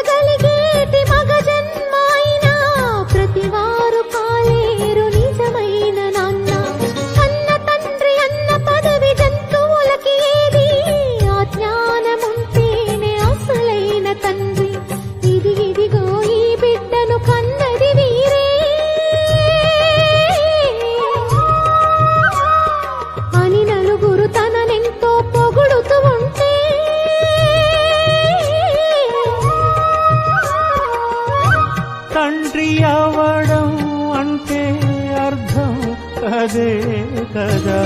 పొందగలిగేటి మగ జన్మైనా ప్రతివారు కాలేరు నిజమైన నాన్న. అన్న తండ్రి అన్న పదవి జంతువులకి ఏది, ఆ జ్ఞానముంటేనే అసలైన తండ్రి. ఇదిగో ఈ బిడ్డను కన్నది వీరే అని నలుగురు తననెంతో పొగుడుతూ ఉంటే తండ్రి అవడం అంటే అర్థం అదే కదా.